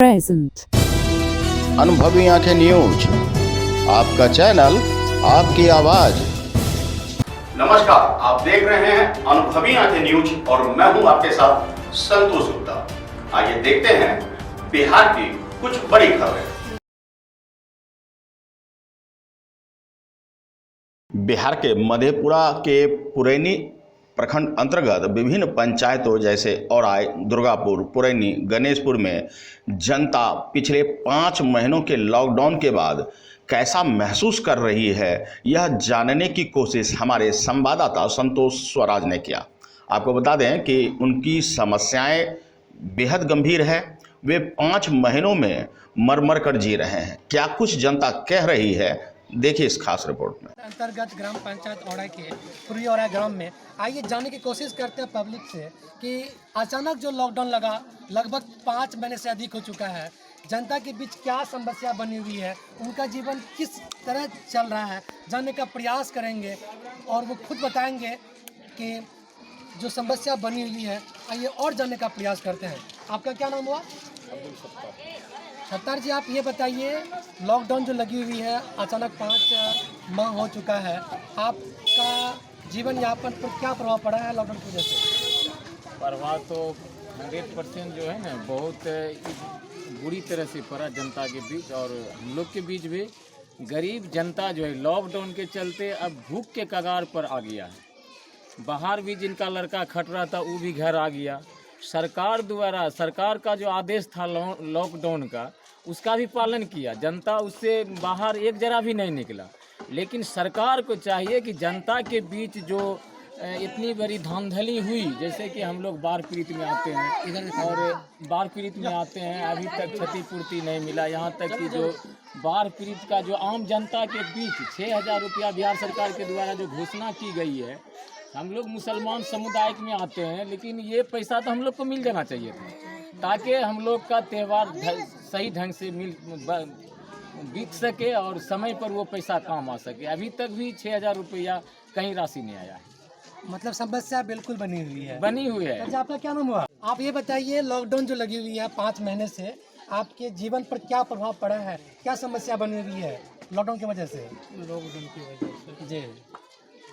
present. अनुभवी आंखें news, आपका चैनल, आपकी आवाज। नमस्कार, आप देख रहे हैं अनुभवी आंखें न्यूज और मैं हूं आपके साथ संतोष गुप्ता। आइए देखते हैं बिहार की कुछ बड़ी खबरें। बिहार के मधेपुरा के पुरैनी प्रखंड अंतर्गत विभिन्न पंचायतों जैसे औराई, दुर्गापुर, पुरैनी, गणेशपुर में जनता पिछले 5 महीनों के लॉकडाउन के बाद कैसा महसूस कर रही है, यह जानने की कोशिश हमारे संवाददाता संतोष स्वराज ने किया। आपको बता दें कि उनकी समस्याएं बेहद गंभीर है। वे 5 महीनों में मर मर कर जी रहे हैं। क्या कुछ जनता कह रही है, देखिए इस खास रिपोर्ट में। अंतर्गत ग्राम पंचायत औराई के पूर्वी औराई ग्राम में आइए जानने की कोशिश करते हैं पब्लिक से कि अचानक जो लॉकडाउन लगा, लगभग 5 महीने से अधिक हो चुका है, जनता के बीच क्या समस्या बनी हुई है, उनका जीवन किस तरह चल रहा है, जानने का प्रयास करेंगे और वो खुद बताएंगे कि जो समस्या बनी हुई है। आइए और जानने का प्रयास करते हैं। आपका क्या नाम हुआ? सत्तार जी, आप ये बताइए, लॉकडाउन जो लगी हुई है, अचानक 5 माह हो चुका है, आपका जीवन यापन पर क्या प्रभाव पड़ा है लॉकडाउन की वजह से? प्रभाव तो 100% जो है ना, बहुत बुरी तरह से पड़ा जनता के बीच और हम लोग के बीच भी। गरीब जनता जो है लॉकडाउन के चलते अब भूख के कगार पर आ गया है। बाहर भी जिनका लड़का खट रहा था वो भी घर आ गया। सरकार द्वारा, सरकार का जो आदेश था लॉकडाउन का, उसका भी पालन किया। जनता उससे बाहर एक जरा भी नहीं निकला। लेकिन सरकार को चाहिए कि जनता के बीच जो इतनी बड़ी धांधली हुई, जैसे कि हम लोग बाढ़ पीड़ित में आते हैं और बाढ़ पीड़ित में आते हैं, अभी तक क्षतिपूर्ति नहीं मिला। यहाँ तक कि जो बाढ़ पीड़ित का जो आम जनता के बीच 6,000 रुपया बिहार सरकार के द्वारा जो घोषणा की गई है, हम लोग मुसलमान समुदाय में आते हैं, लेकिन ये पैसा तो हम लोग को मिल जाना चाहिए था, ताकि हम लोग का त्यौहार सही ढंग से बीत सके और समय पर वो पैसा काम आ सके। अभी तक भी 6,000 रुपया कहीं राशि नहीं आया है। मतलब समस्या बिल्कुल बनी हुई है। अच्छा, आपका क्या नाम हुआ? आप ये बताइए, लॉकडाउन जो लगी हुई है 5 महीने से, आपके जीवन पर क्या प्रभाव पड़ा है, क्या समस्या बनी हुई है लॉकडाउन की वजह से? लॉकडाउन की वजह से जी,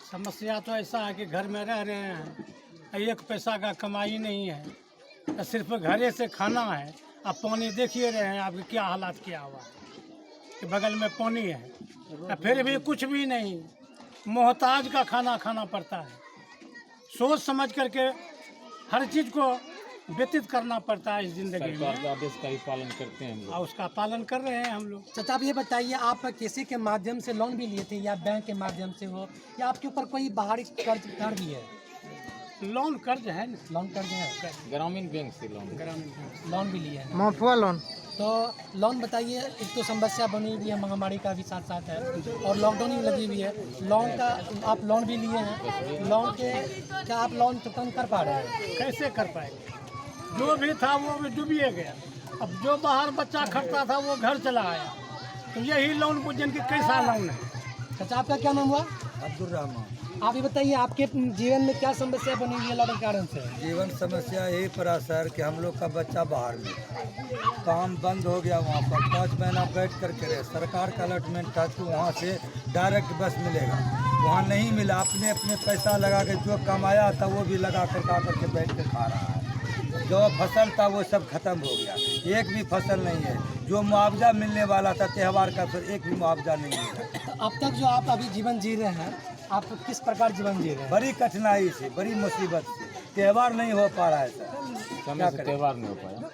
समस्या तो ऐसा है कि घर में रह रहे हैं, एक पैसा का कमाई नहीं है, सिर्फ घरे से खाना है। अब पानी देखिए रहे हैं आपके क्या हालात किया हुआ है कि बगल में पानी है, फिर भी कुछ भी नहीं, मोहताज का खाना खाना पड़ता है। सोच समझ करके हर चीज़ को व्यतीत करना पड़ता है इस जिंदगी में। सरकार के आदेश का ही पालन करते हैं हम लोग। और उसका पालन कर रहे हैं हम लोग। चाचा, आप ये बताइए, आप किसी के माध्यम से लोन भी लिए थे या बैंक के माध्यम से हो, या आपके ऊपर कोई बाहरी कर्ज भी है? लोन कर्ज है ना, लोन कर्ज है, ग्रामीण बैंक से लोन भी लिए हैं। माफुआ लोन। तो लोन बताइए, एक तो समस्या बनी हुई है, महामारी का भी साथ साथ है और लॉकडाउन भी लगी हुई है। लोन का आप लोन भी लिए हैं, लोन के क्या आप लोन चुकान कर पा रहे हैं? कैसे कर पाएंगे? जो भी था वो भी डूबिए गया। अब जो बाहर बच्चा खटता था वो घर चला आया, तो यही लोन को जिनके कैसा लोन है। चाचा, आपका क्या नाम हुआ? अब्दुल रहमान। आप ये बताइए, आपके जीवन में क्या समस्या बनी हुई है लॉकडाउन के कारण से? जीवन समस्या यही पड़ा सर कि हम लोग का बच्चा बाहर में था, काम बंद हो गया। वहाँ पर 5 महीना बैठ करके रहे। सरकार का अलॉटमेंट था कि वहाँ से डायरेक्ट बस मिलेगा, वहाँ नहीं मिला। अपने अपने पैसा लगा के जो कमाया था वो भी लगा कर के बैठ कर खा रहा है। जो फसल था वो सब खत्म हो गया, एक भी फसल नहीं है। जो मुआवजा मिलने वाला था त्यौहार का, तो एक भी मुआवजा नहीं मिला। अब तक जो आप अभी जीवन जी रहे हैं, आप किस प्रकार जीवन जी रहे हैं? बड़ी कठिनाई से, बड़ी मुसीबत से, त्यौहार नहीं हो पा रहा है सर। समय से त्यौहार नहीं हो पाया।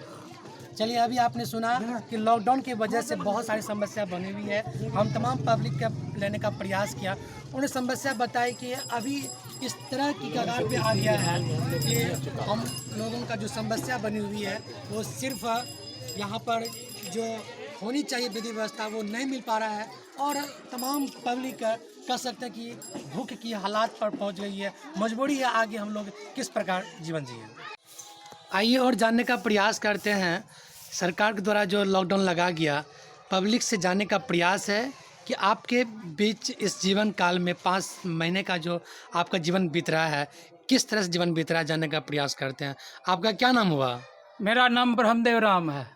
चलिए, अभी आपने सुना कि लॉकडाउन की वजह से बहुत सारी समस्या बनी हुई है। हम तमाम पब्लिक का लेने का प्रयास किया, उन्हें समस्या बताई कि अभी इस तरह की कगार पे आ गया है कि हम लोगों का जो समस्या बनी हुई है वो सिर्फ यहाँ पर जो होनी चाहिए विधि व्यवस्था वो नहीं मिल पा रहा है और तमाम पब्लिक कह सकते हैं कि भूख की हालात पर पहुँच गई है। मजबूरी है आगे हम लोग किस प्रकार जीवन जिए। आइए और जानने का प्रयास करते हैं, सरकार के द्वारा जो लॉकडाउन लगा गया, पब्लिक से जानने का प्रयास है कि आपके बीच इस जीवन काल में 5 महीने का जो आपका जीवन बीत रहा है, किस तरह से जीवन बीत रहा है, जानने का प्रयास करते हैं। आपका क्या नाम हुआ? मेरा नाम ब्रह्मदेव राम है।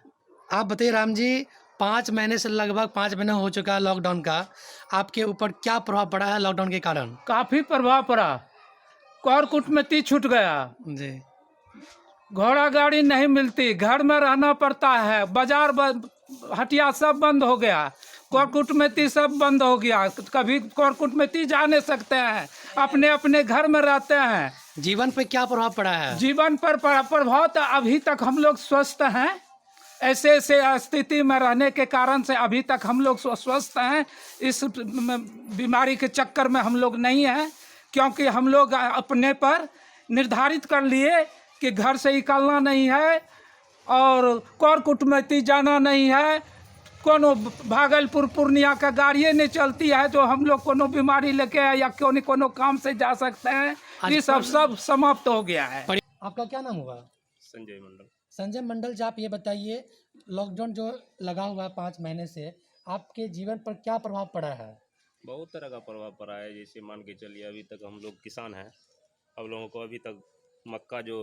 आप बताइए राम जी, 5 महीने से लगभग 5 महीना हो चुका है लॉकडाउन का, आपके ऊपर क्या प्रभाव पड़ा है लॉकडाउन के कारण? काफ़ी प्रभाव पड़ा, कर कुटमैती छूट गया, जी। घोड़ा गाड़ी नहीं मिलती, घर में रहना पड़ता है, बाजार हटिया सब बंद हो गया, कर कुटमैती सब बंद हो गया, कभी कर कुटमैती जा नहीं सकते हैं, अपने अपने घर में रहते हैं। जीवन पे क्या प्रभाव पड़ा है? जीवन पर प्रभाव तो अभी तक हम लोग स्वस्थ हैं, ऐसे स्थिति में रहने के कारण से अभी तक हम लोग स्वस्थ हैं, इस बीमारी के चक्कर में हम लोग नहीं हैं, क्योंकि हम लोग अपने पर निर्धारित कर लिए कि घर से निकलना नहीं है और कर कुटमैती जाना नहीं है, कोनो भागलपुर पूर्णिया का गाड़ियाँ नहीं चलती है जो हम लोग कोनो बीमारी लेके या कोनो काम से जा सकते हैं, ये सब समाप्त हो गया है। आपका क्या नाम हुआ? संजय मंडल। संजय मंडल जी, आप ये बताइए, लॉकडाउन जो लगा हुआ है 5 महीने से, आपके जीवन पर क्या प्रभाव पड़ा है? बहुत तरह का प्रभाव पड़ा है। जैसे मान के चलिए, अभी तक हम लोग किसान हैं, हम लोगों को अभी तक मक्का जो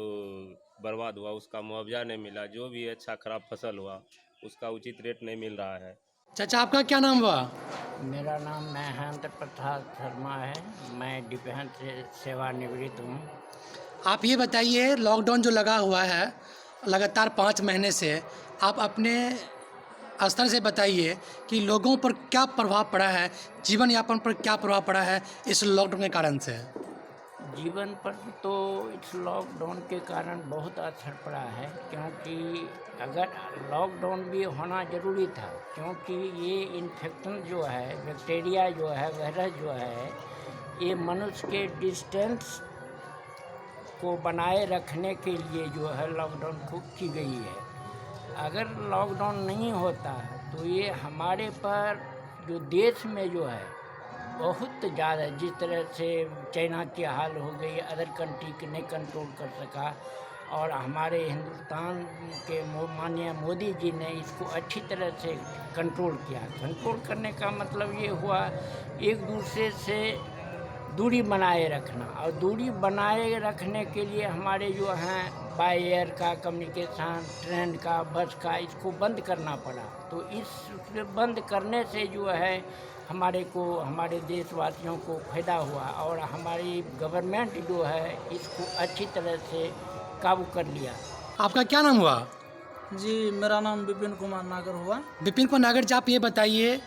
बर्बाद हुआ उसका मुआवजा नहीं मिला, जो भी अच्छा खराब फसल हुआ उसका उचित रेट नहीं मिल रहा है। चाचा, आपका क्या नाम हुआ? मेरा नाम महेंद्र प्रसाद शर्मा है, मैं डिफेंस से सेवानिवृत्त हूँ। आप ये बताइए, लॉकडाउन जो लगा हुआ है लगातार 5 महीने से, आप अपने स्तर से बताइए कि लोगों पर क्या प्रभाव पड़ा है, जीवन यापन पर क्या प्रभाव पड़ा है इस लॉकडाउन के कारण से? जीवन पर तो इस लॉकडाउन के कारण बहुत असर पड़ा है, क्योंकि अगर लॉकडाउन भी होना ज़रूरी था, क्योंकि ये इन्फेक्शन जो है, बैक्टीरिया जो है, वायरस जो है, ये मनुष्य के डिस्टेंस को बनाए रखने के लिए जो है लॉकडाउन को की गई है। अगर लॉकडाउन नहीं होता तो ये हमारे पर जो देश में जो है बहुत ज़्यादा, जिस तरह से चाइना की हाल हो गई, अदर कंट्री के नहीं कंट्रोल कर सका, और हमारे हिंदुस्तान के माननीय मोदी जी ने इसको अच्छी तरह से कंट्रोल किया। कंट्रोल करने का मतलब ये हुआ एक दूसरे से दूरी बनाए रखना, और दूरी बनाए रखने के लिए हमारे जो हैं बाय एयर का कम्युनिकेशन, ट्रेन का, बस का, इसको बंद करना पड़ा। तो इस बंद करने से जो है हमारे देशवासियों को फ़ायदा हुआ, और हमारी गवर्नमेंट जो है इसको अच्छी तरह से काबू कर लिया। आपका क्या नाम हुआ? जी, मेरा नाम विपिन कुमार नागर हुआ। विपिन कुमार नागर जी, आप ये बताइए,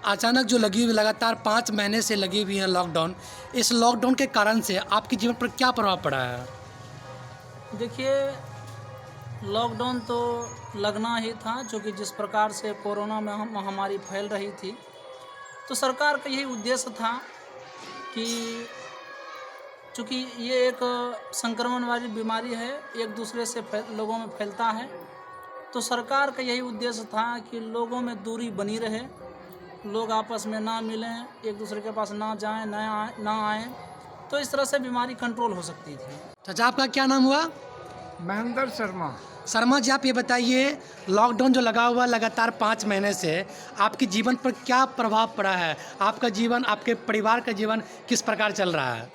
अचानक जो लगी हुई लगातार 5 महीने से लगी हुई है लॉकडाउन, इस लॉकडाउन के कारण से आपके जीवन पर क्या प्रभाव पड़ा है? देखिए, लॉकडाउन तो लगना ही था, क्योंकि जिस प्रकार से कोरोना में महामारी फैल रही थी, तो सरकार का यही उद्देश्य था कि चूँकि ये एक संक्रमण वाली बीमारी है, एक दूसरे से लोगों में फैलता है, तो सरकार का यही उद्देश्य था कि लोगों में दूरी बनी रहे, लोग आपस में ना मिलें, एक दूसरे के पास ना जाएं, ना आएं, तो इस तरह से बीमारी कंट्रोल हो सकती थी। चाचा, आपका क्या नाम हुआ? महेंद्र शर्मा। शर्मा जी, आप ये बताइए, लॉकडाउन जो लगा हुआ लगातार 5 महीने से, आपके जीवन पर क्या प्रभाव पड़ा है? आपका जीवन, आपके परिवार का जीवन किस प्रकार चल रहा है?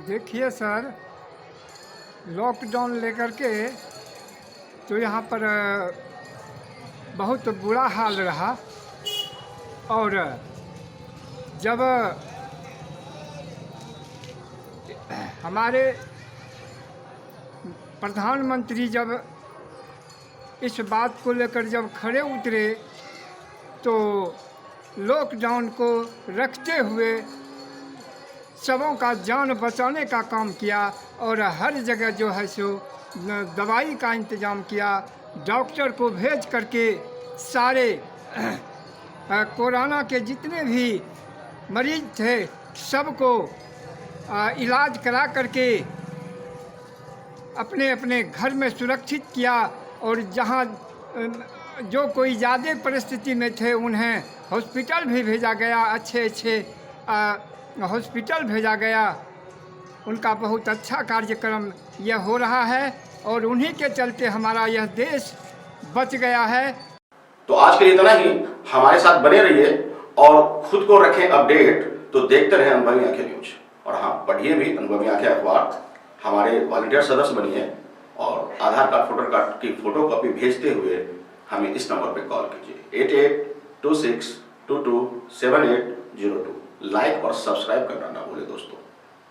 देखिए सर, लॉकडाउन लेकर के तो यहाँ पर बहुत बुरा हाल रहा, और जब हमारे प्रधानमंत्री जब इस बात को लेकर जब खड़े उतरे, तो लॉकडाउन को रखते हुए सबों का जान बचाने का काम किया, और हर जगह जो है सो दवाई का इंतज़ाम किया, डॉक्टर को भेज करके सारे कोरोना के जितने भी मरीज थे सबको इलाज करा करके अपने अपने घर में सुरक्षित किया, और जहाँ जो कोई ज़्यादा परिस्थिति में थे उन्हें हॉस्पिटल भी भेजा गया, अच्छे हॉस्पिटल भेजा गया। उनका बहुत अच्छा कार्यक्रम यह हो रहा है, और उन्हीं के चलते हमारा यह देश बच गया है। तो आज के लिए इतना ही। हमारे साथ बने रहिए और खुद को रखें अपडेट। तो देखते रहें अनुभवी आंखें न्यूज, और हाँ, पढ़िए भी अनुभवी आंखें अखबार। हमारे वॉलंटियर सदस्य बनिए और आधार कार्ड, वोटर कार्ड की फोटो कॉपी भेजते हुए हमें इस नंबर पर कॉल कीजिए 8826227802। लाइक और सब्सक्राइब करना ना भूलें दोस्तों।